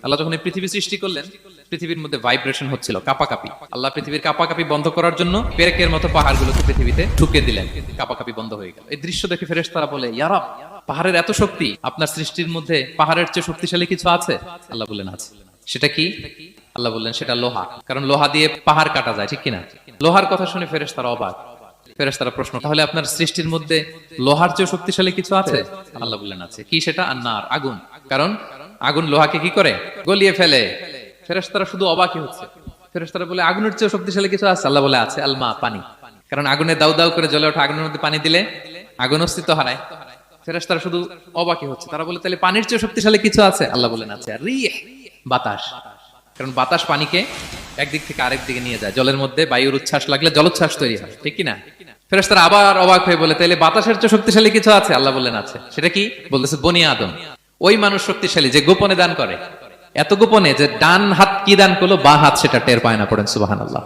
আল্লাহ যখন এই পৃথিবী সৃষ্টি করলেন, পৃথিবীর মধ্যে ভাইব্রেশন হচ্ছিল, কাপাকাপি। আল্লাহ পৃথিবীর কাপাকাপি বন্ধ করার জন্য পেরেকের মতো পাহাড়গুলোকে পৃথিবীতে ঠুকে দিলেন, কাপাকাপি বন্ধ হয়ে গেল। এই দৃশ্য দেখে ফেরেশতারা বলে, ইয়া রাব, পাহাড়ের এত শক্তি, আপনার সৃষ্টির মধ্যে পাহাড়ের চেয়ে শক্তিশালী কিছু আছে? আল্লাহ বললেন আছে। সেটা কি? আল্লাহ বললেন সেটা লোহা, কারণ লোহা দিয়ে পাহাড় কাটা যায়, ঠিক কিনা? লোহার কথা শুনে ফেরেশতারা অবাক। ফেরেশতারা প্রশ্ন, তাহলে আপনার সৃষ্টির মধ্যে লোহার চেয়ে শক্তিশালী কিছু আছে? আল্লাহ বললেন আছে। কি সেটা? আন্নার, আগুন। কারণ আগুন লোহাকে কি করে? গলিয়ে ফেলে। ফেরেশতারা শুধু অবাকই হচ্ছে। ফেরেশতারা বলে, আগুনের চেয়ে শক্তিশালী কিছু আছে? আল্লাহ বলে আছে, আলমা, পানি। কারণ আগুনে দাউ দাউ করে জ্বলে ওঠা আগুনের মধ্যে পানি দিলে আগুন অস্তিত্ব হারায়। ফেরেশতারা শুধু অবাকই হচ্ছে। তারা বলে, তাহলে পানির চেয়ে শক্তিশালী কিছু আছে? আল্লাহ বলেন আছে, রিহ, বাতাস। কারণ বাতাস পানিকে একদিক থেকে আরেক দিকে নিয়ে যায়। জলের মধ্যে বায়ুর উচ্ছ্বাস লাগলে জলোচ্ছ্বাস তৈরি হয়, ঠিক কিনা? ফেরেশতারা আবার অবাক হয়ে বলে, তাহলে বাতাসের চেয়ে শক্তিশালী কিছু আছে? আল্লাহ বললেন আছে। সেটা কি? বলতেছে বনি আদম। ওই মানুষ শক্তিশালী যে গোপনে দান করে, এত গোপনে যে ডান হাত কি দান করলো, বা হাত সেটা টের পায় না। পড়েন সুবহানাল্লাহ।